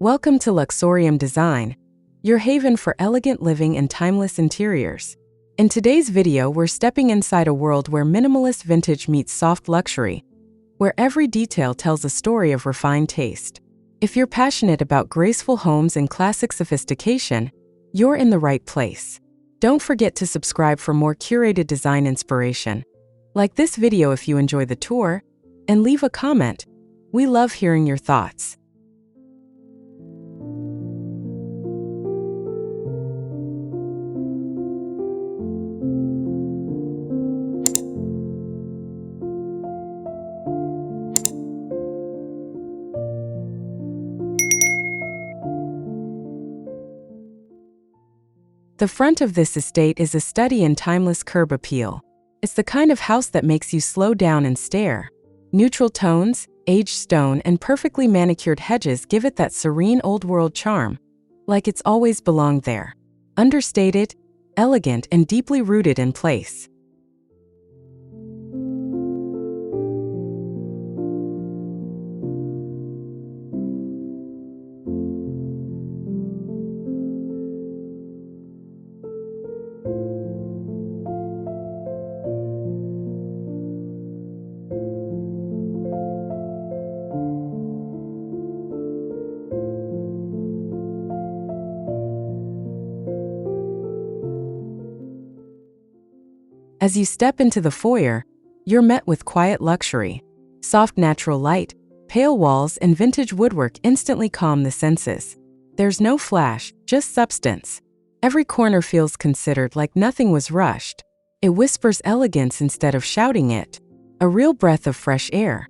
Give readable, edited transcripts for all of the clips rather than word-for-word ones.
Welcome to Luxurium Design, your haven for elegant living and timeless interiors. In today's video, we're stepping inside a world where minimalist vintage meets soft luxury, where every detail tells a story of refined taste. If you're passionate about graceful homes and classic sophistication, you're in the right place. Don't forget to subscribe for more curated design inspiration. Like this video if you enjoy the tour, and leave a comment. We love hearing your thoughts. The front of this estate is a study in timeless curb appeal. It's the kind of house that makes you slow down and stare. Neutral tones, aged stone, and perfectly manicured hedges give it that serene old-world charm, like it's always belonged there. Understated, elegant, and deeply rooted in place. As you step into the foyer, you're met with quiet luxury. Soft natural light, pale walls, and vintage woodwork instantly calm the senses. There's no flash, just substance. Every corner feels considered, like nothing was rushed. It whispers elegance instead of shouting it. A real breath of fresh air.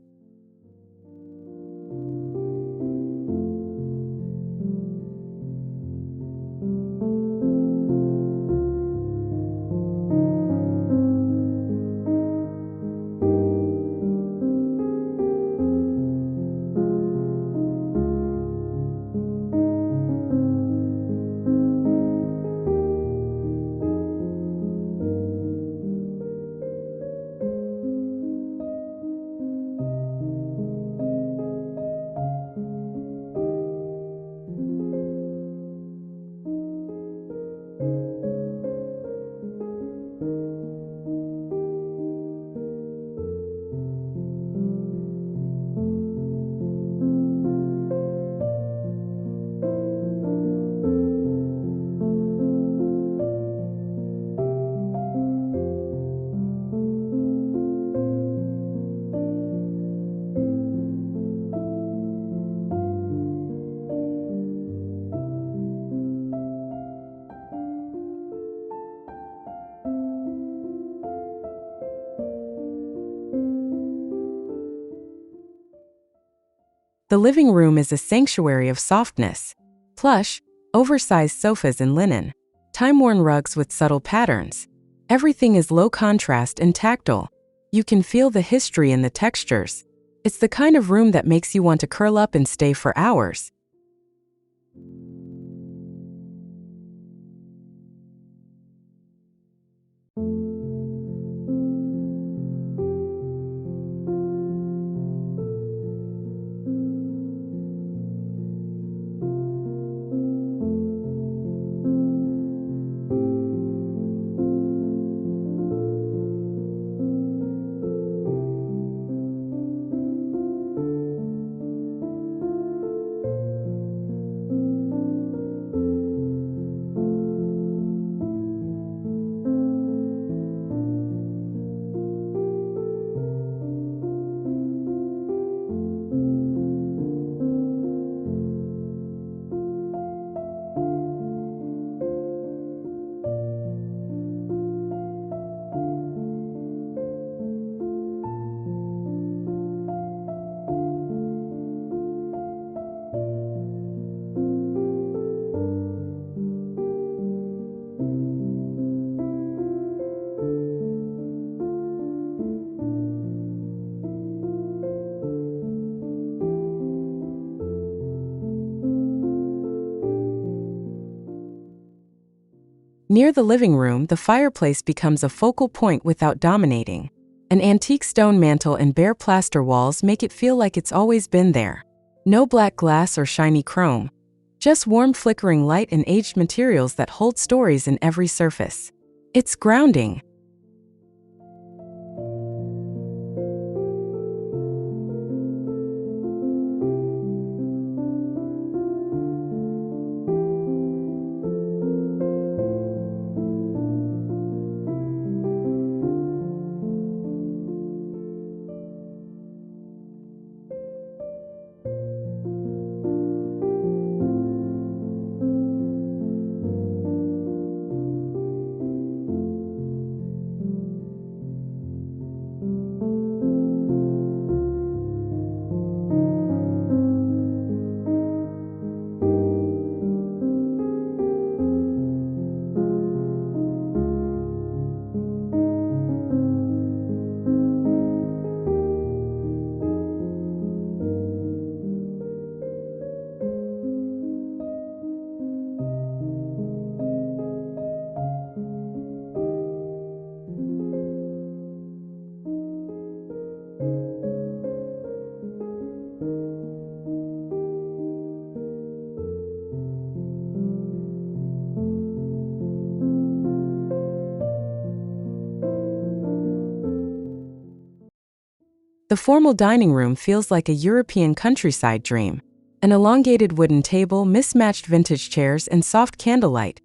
The living room is a sanctuary of softness. Plush, oversized sofas and linen, time-worn rugs with subtle patterns. Everything is low contrast and tactile. You can feel the history in the textures. It's the kind of room that makes you want to curl up and stay for hours. Near the living room, the fireplace becomes a focal point without dominating. An antique stone mantel and bare plaster walls make it feel like it's always been there. No black glass or shiny chrome, Just warm flickering light and aged materials that hold stories in every surface. It's grounding. The formal dining room feels like a European countryside dream. An elongated wooden table, mismatched vintage chairs, and soft candlelight.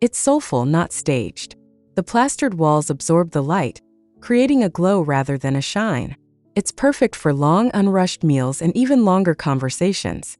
It's soulful, not staged. The plastered walls absorb the light, creating a glow rather than a shine. It's perfect for long, unrushed meals and even longer conversations.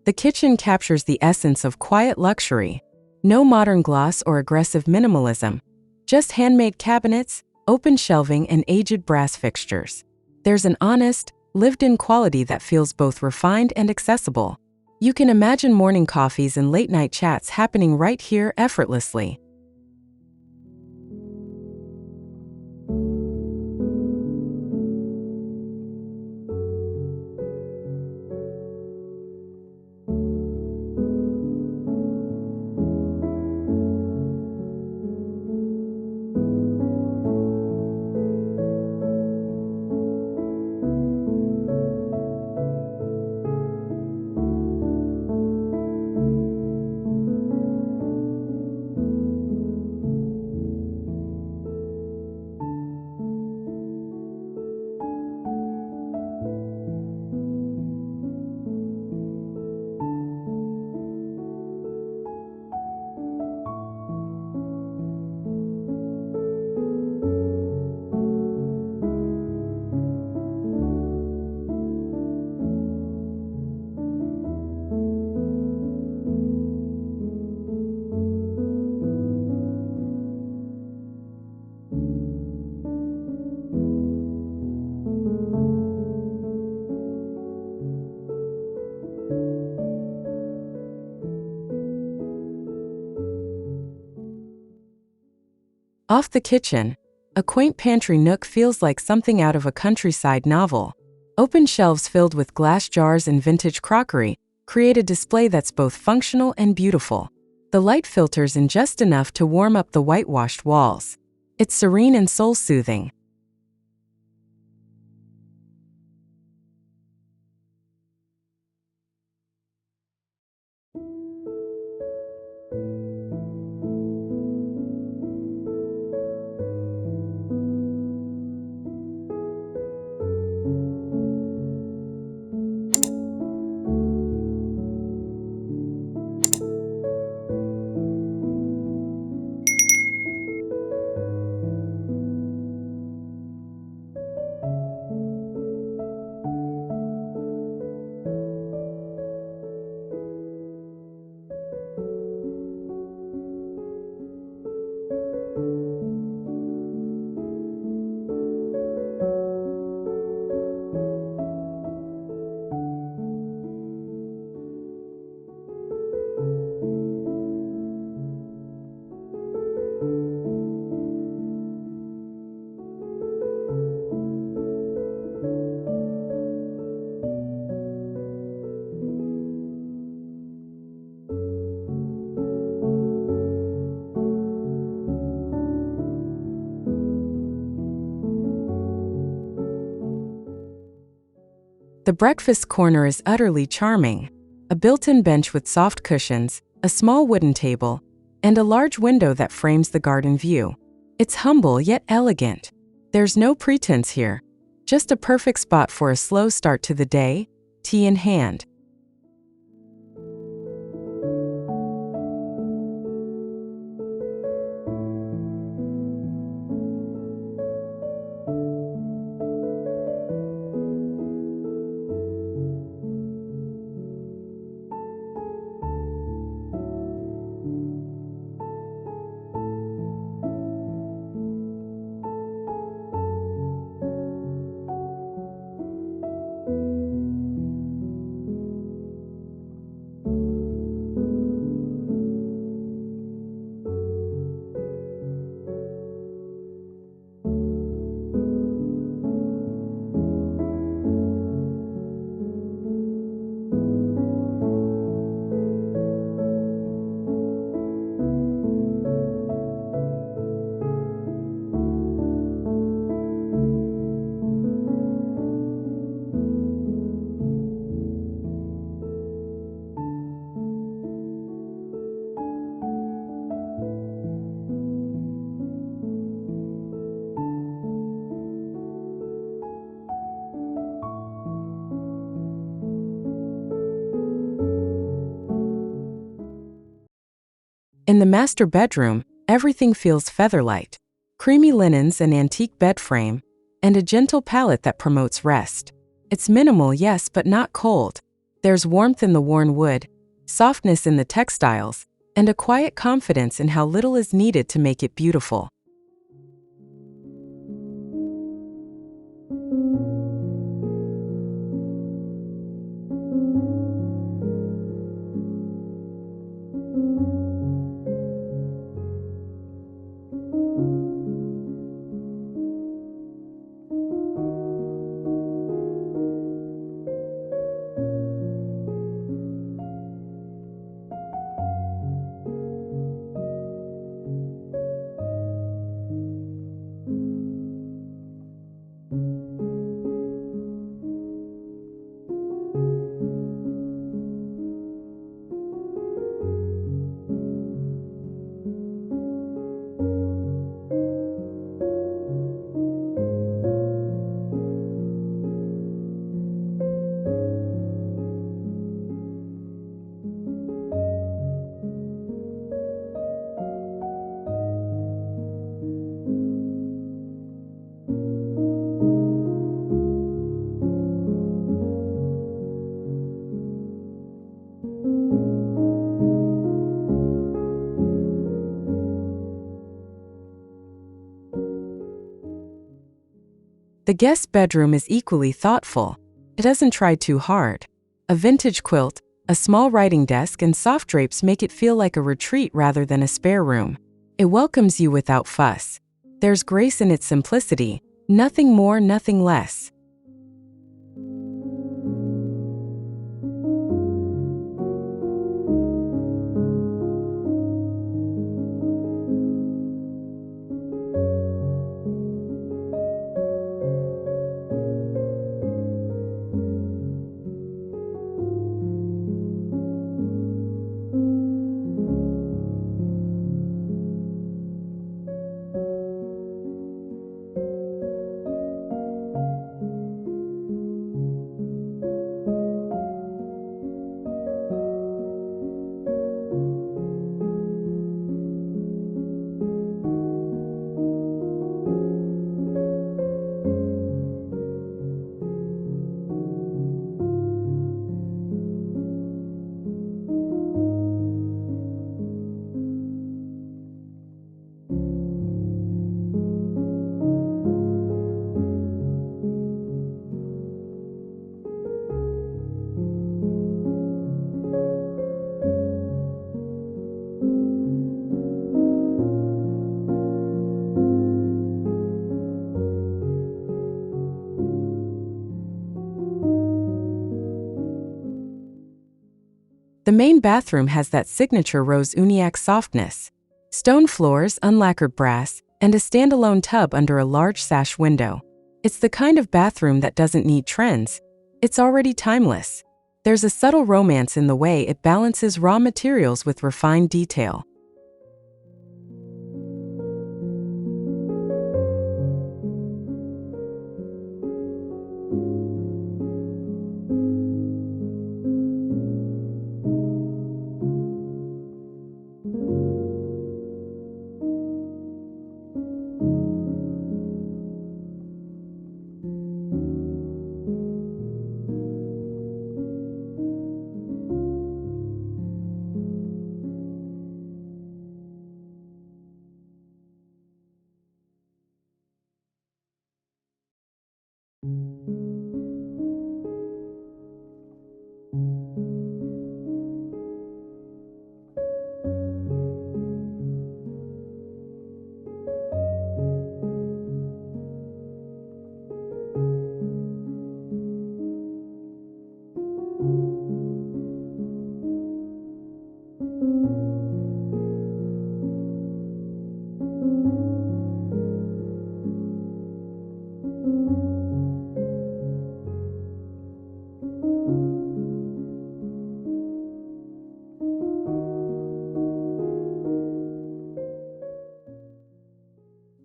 The kitchen captures the essence of quiet luxury. No modern gloss or aggressive minimalism. Just handmade cabinets, open shelving, and aged brass fixtures. There's an honest, lived-in quality that feels both refined and accessible. You can imagine morning coffees and late-night chats happening right here effortlessly. Off the kitchen, a quaint pantry nook feels like something out of a countryside novel. Open shelves filled with glass jars and vintage crockery create a display that's both functional and beautiful. The light filters in just enough to warm up the whitewashed walls. It's serene and soul-soothing. The breakfast corner is utterly charming. A built-in bench with soft cushions, a small wooden table, and a large window that frames the garden view. It's humble yet elegant. There's no pretense here. Just a perfect spot for a slow start to the day, tea in hand. In the master bedroom, everything feels featherlight. Creamy linens, an antique bed frame, and a gentle palette that promotes rest. It's minimal, yes, but not cold. There's warmth in the worn wood, softness in the textiles, and a quiet confidence in how little is needed to make it beautiful. The guest bedroom is equally thoughtful. It doesn't try too hard. A vintage quilt, a small writing desk, and soft drapes make it feel like a retreat rather than a spare room. It welcomes you without fuss. There's grace in its simplicity, nothing more, nothing less. The main bathroom has that signature rose Uniacke softness. Stone floors, unlacquered brass, and a standalone tub under a large sash window. It's the kind of bathroom that doesn't need trends. It's already timeless. There's a subtle romance in the way it balances raw materials with refined detail.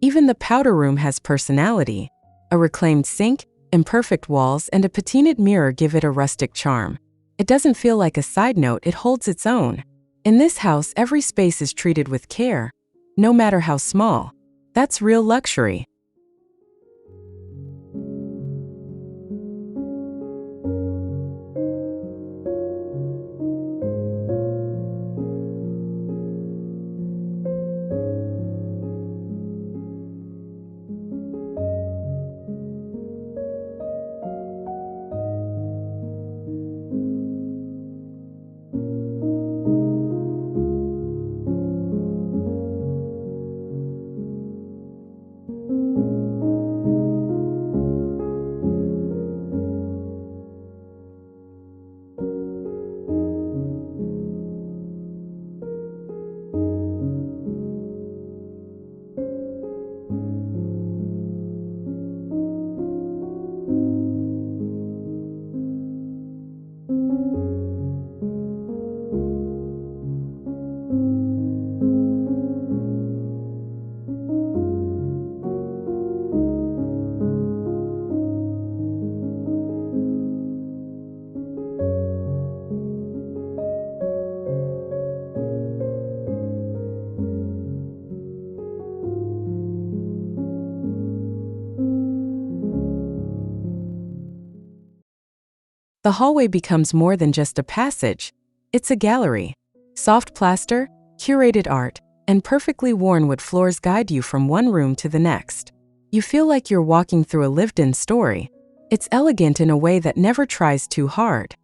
Even the powder room has personality. A reclaimed sink, imperfect walls, and a patinaed mirror give it a rustic charm. It doesn't feel like a side note, it holds its own. In this house, every space is treated with care, no matter how small. That's real luxury. The hallway becomes more than just a passage. It's a gallery. Soft plaster, curated art, and perfectly worn wood floors guide you from one room to the next. You feel like you're walking through a lived-in story. It's elegant in a way that never tries too hard.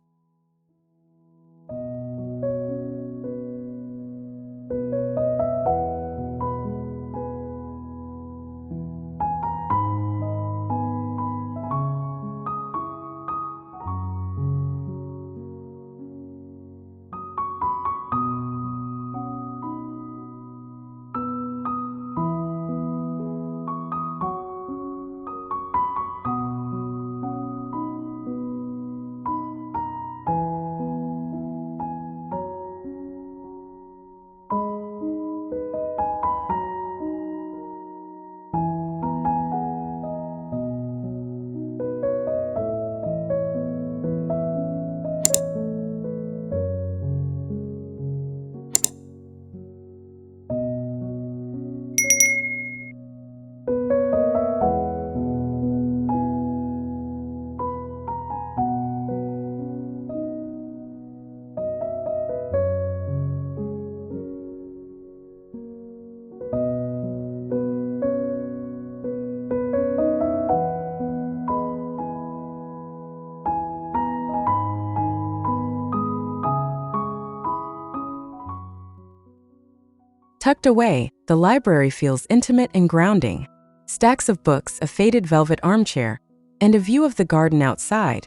Tucked away, the library feels intimate and grounding. Stacks of books, a faded velvet armchair, and a view of the garden outside.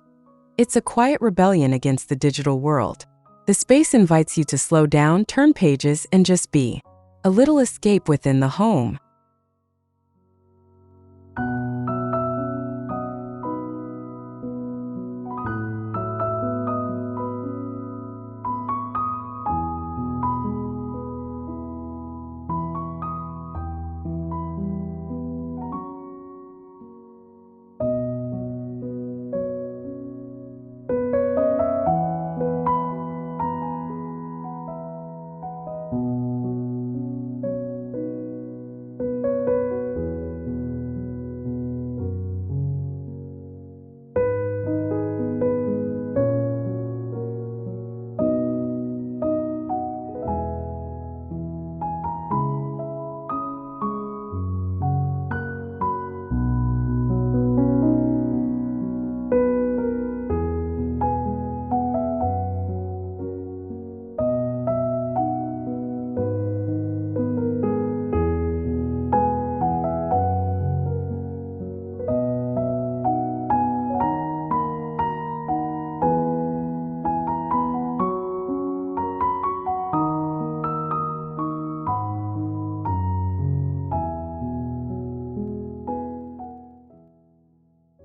It's a quiet rebellion against the digital world. The space invites you to slow down, turn pages, and just be. A little escape within the home.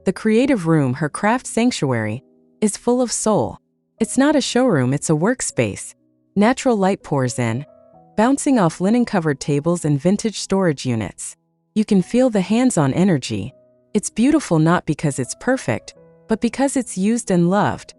The creative room, her craft sanctuary, is full of soul. It's not a showroom, it's a workspace. Natural light pours in, bouncing off linen-covered tables and vintage storage units. You can feel the hands-on energy. It's beautiful not because it's perfect, but because it's used and loved.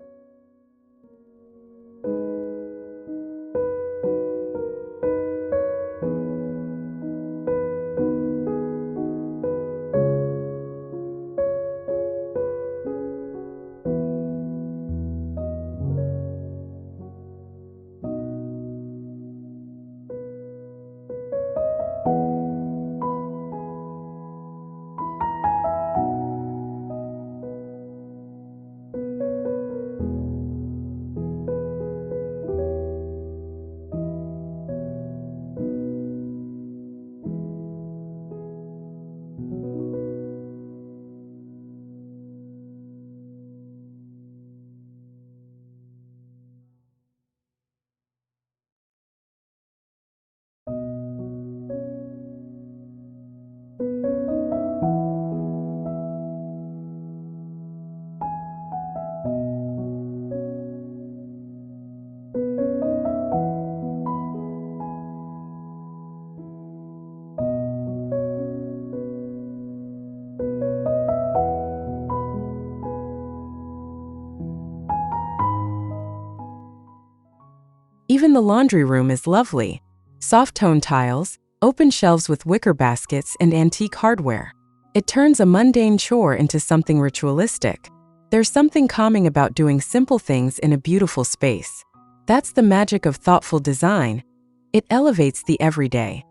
Even the laundry room is lovely. Soft-tone tiles, open shelves with wicker baskets and antique hardware. It turns a mundane chore into something ritualistic. There's something calming about doing simple things in a beautiful space. That's the magic of thoughtful design. It elevates the everyday.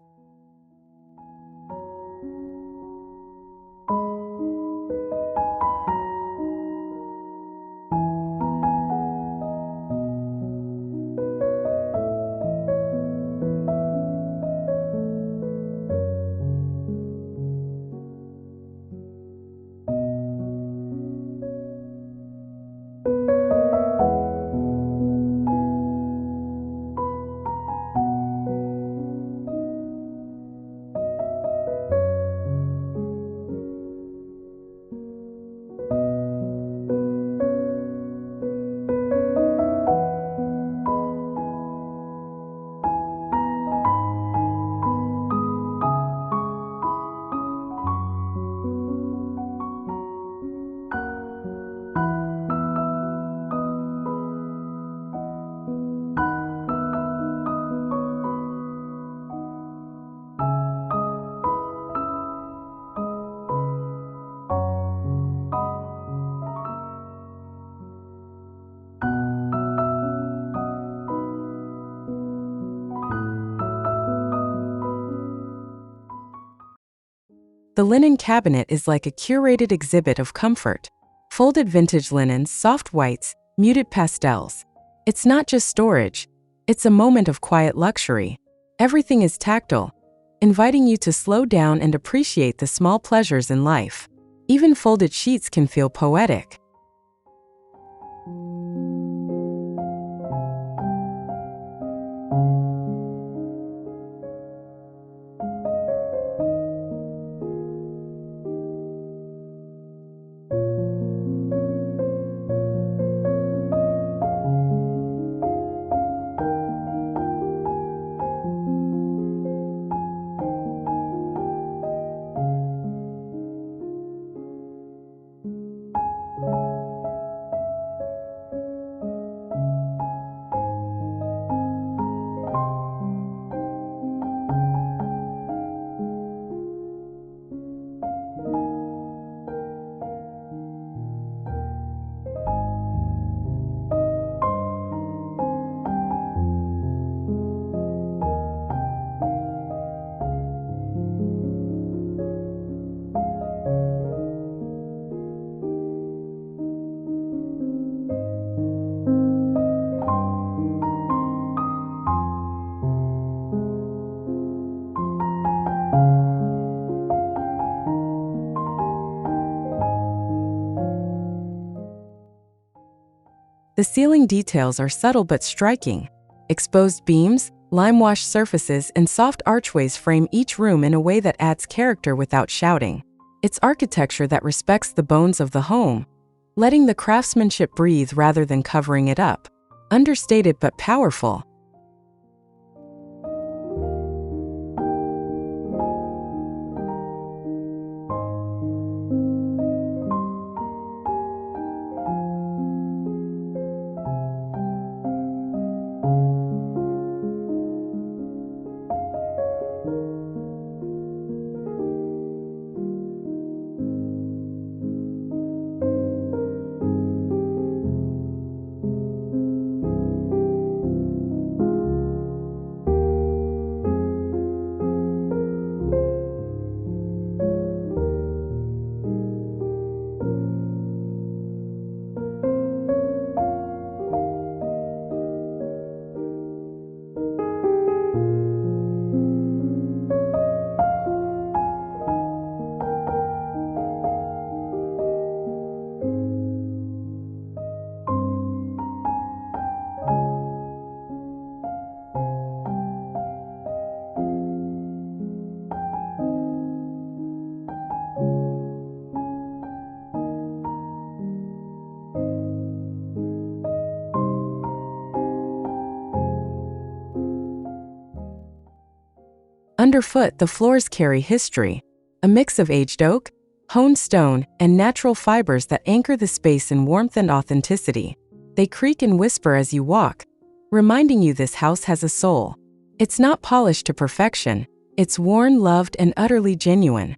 The linen cabinet is like a curated exhibit of comfort. Folded vintage linens, soft whites, muted pastels. It's not just storage, it's a moment of quiet luxury. Everything is tactile, inviting you to slow down and appreciate the small pleasures in life. Even folded sheets can feel poetic. The ceiling details are subtle but striking. Exposed beams, lime-washed surfaces, and soft archways frame each room in a way that adds character without shouting. It's architecture that respects the bones of the home, letting the craftsmanship breathe rather than covering it up. Understated but powerful. Underfoot, the floors carry history, a mix of aged oak, honed stone, and natural fibers that anchor the space in warmth and authenticity. They creak and whisper as you walk, reminding you this house has a soul. It's not polished to perfection, it's worn, loved, and utterly genuine.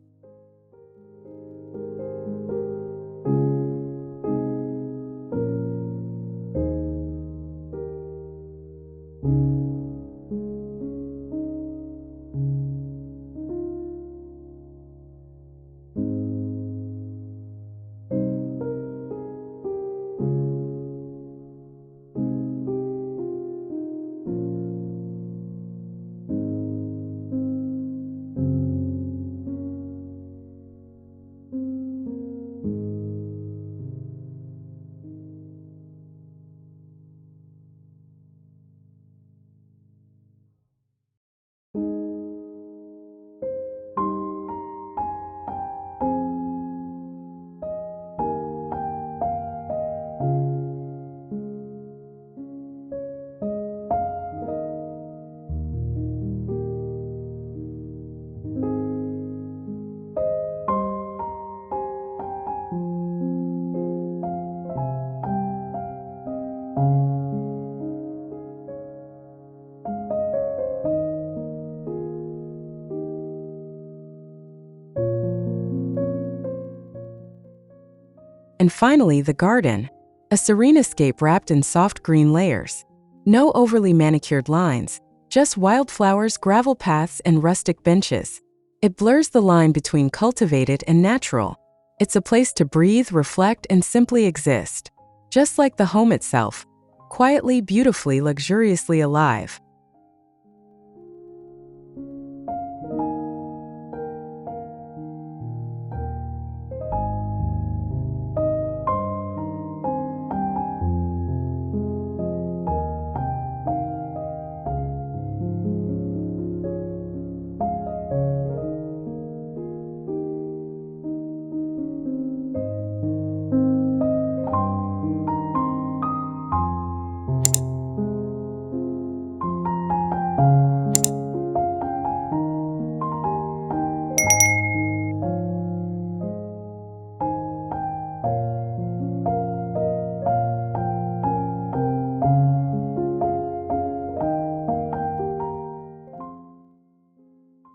And finally, the garden, a serene escape wrapped in soft green layers. No overly manicured lines, just wildflowers, gravel paths, and rustic benches. It blurs the line between cultivated and natural. It's a place to breathe, reflect, and simply exist. Just like the home itself, quietly, beautifully, luxuriously alive.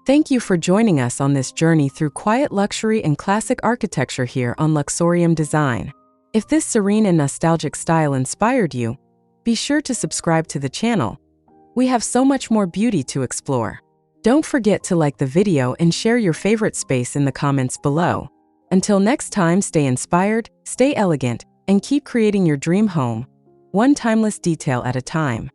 Thank you for joining us on this journey through quiet luxury and classic architecture here on Luxurium Design. If this serene and nostalgic style inspired you, be sure to subscribe to the channel. We have so much more beauty to explore. Don't forget to like the video and share your favorite space in the comments below. Until next time, stay inspired, stay elegant, and keep creating your dream home, one timeless detail at a time.